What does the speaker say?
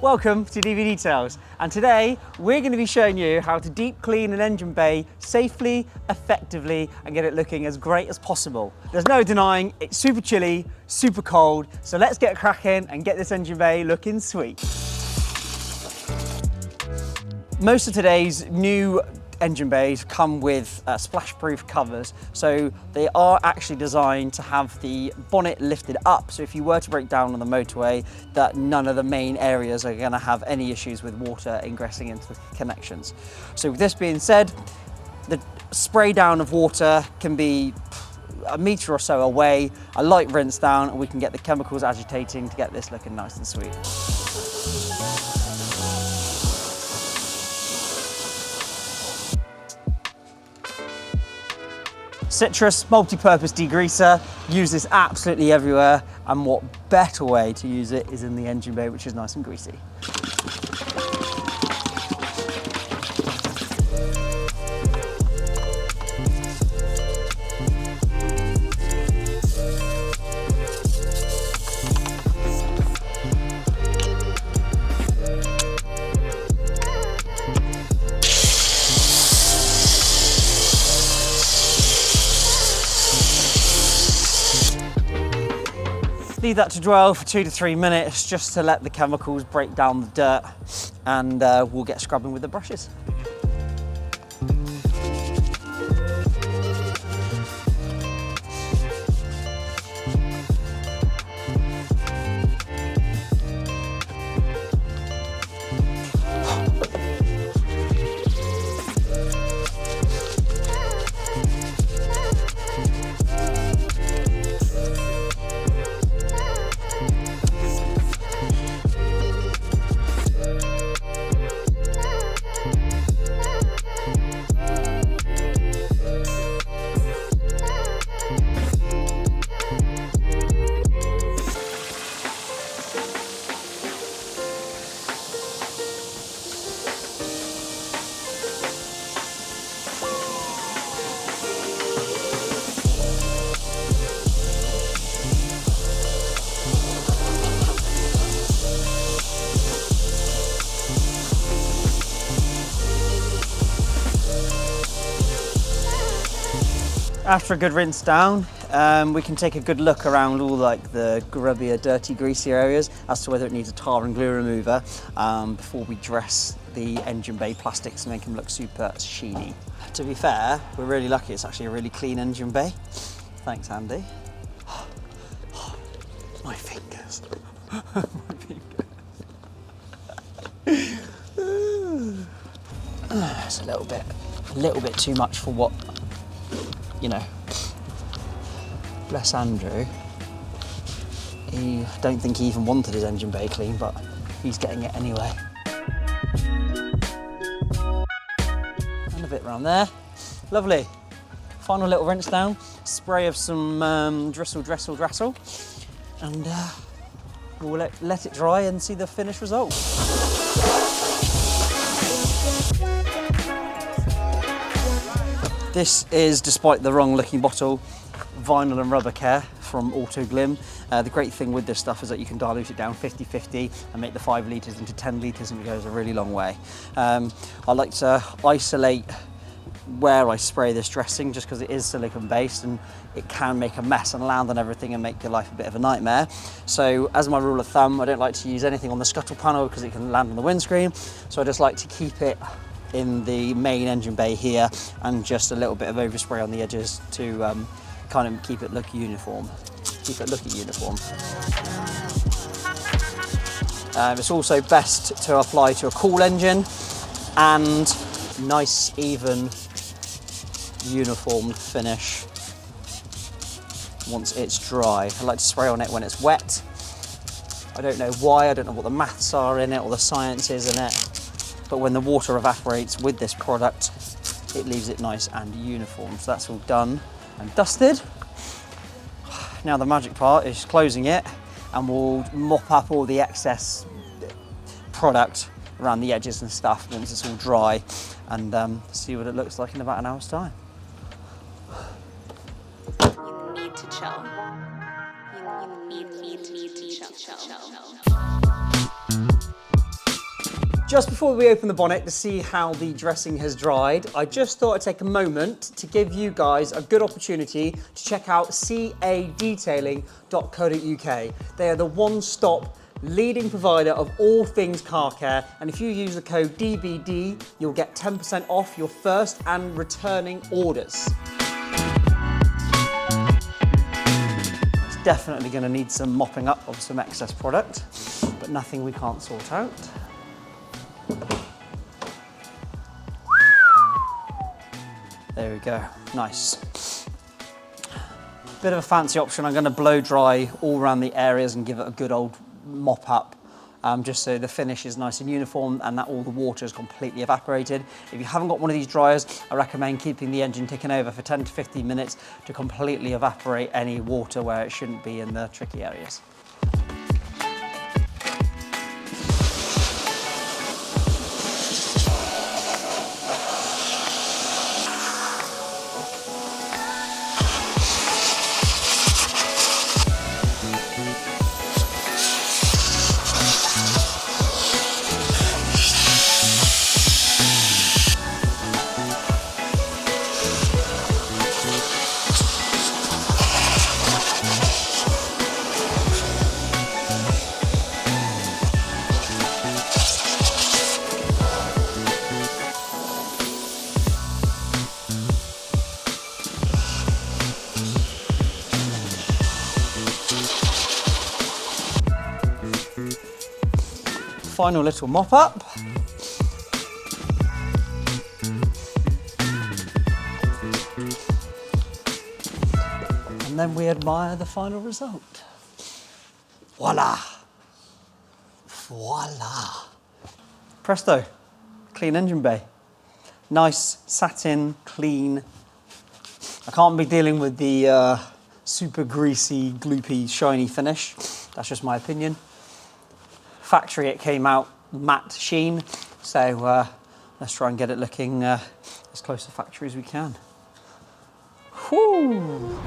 Welcome to DV Details, and today we're going to be showing you how to deep clean an engine bay safely, effectively, and get it looking as great as possible. There's no denying it's super chilly, super cold, so let's get cracking and get this engine bay looking sweet. Most of today's new engine bays come with splash-proof covers, so they are actually designed to have the bonnet lifted up, so if you were to break down on the motorway, that none of the main areas are going to have any issues with water ingressing into the connections. So with this being said, the spray down of water can be a metre or so away, a light rinse down, and we can get the chemicals agitating to get this looking nice and sweet. Citrus multi-purpose degreaser, use this absolutely everywhere, and what better way to use it is in the engine bay, which is nice and greasy. Leave that to dwell for 2 to 3 minutes just to let the chemicals break down the dirt, and we'll get scrubbing with the brushes. After a good rinse down, we can take a good look around all like the grubbier, dirty, greasy areas as to whether it needs a tar and glue remover before we dress the engine bay plastics to make them look super sheeny. To be fair, we're really lucky it's actually a really clean engine bay. Thanks, Andy. My fingers. My fingers. It's a little bit too much for what, you know. Bless Andrew. I don't think he even wanted his engine bay clean, but he's getting it anyway. And a bit around there. Lovely. Final little rinse down. Spray of some Degreasing, and we'll let it dry and see the finished result. This is, despite the wrong looking bottle, vinyl and rubber care from Auto Glim. The great thing with this stuff is that you can dilute it down 50-50 and make the 5 litres into 10 litres, and it goes a really long way. I like to isolate where I spray this dressing just because it is silicone based and it can make a mess and land on everything and make your life a bit of a nightmare. So as my rule of thumb, I don't like to use anything on the scuttle panel because it can land on the windscreen. So I just like to keep it in the main engine bay here, and just a little bit of overspray on the edges to kind of keep it look uniform. Keep it looking uniform. It's also best to apply to a cool engine, and nice, even, uniform finish once it's dry. I like to spray on it when it's wet. I don't know why, I don't know what the maths are in it or the science is in it, but when the water evaporates with this product, it leaves it nice and uniform. So that's all done and dusted. Now the magic part is closing it, and we'll mop up all the excess product around the edges and stuff once it's all dry, and see what it looks like in about an hour's time. You need to chill. You need to chill. Just before we open the bonnet to see how the dressing has dried, I just thought I'd take a moment to give you guys a good opportunity to check out cadetailing.co.uk. They are the one-stop leading provider of all things car care, and if you use the code DBD, you'll get 10% off your first and returning orders. It's definitely going to need some mopping up of some excess product, but nothing we can't sort out. There we go, nice. Bit of a fancy option, I'm going to blow dry all around the areas and give it a good old mop up, just so the finish is nice and uniform and that all the water is completely evaporated. If you haven't got one of these dryers, I recommend keeping the engine ticking over for 10 to 15 minutes to completely evaporate any water where it shouldn't be in the tricky areas. Final little mop up. And then we admire the final result. Voila! Voila! Presto, clean engine bay. Nice, satin, clean. I can't be dealing with the super greasy, gloopy, shiny finish. That's just my opinion. Factory, it came out matte sheen, so let's try and get it looking as close to factory as we can. Whew.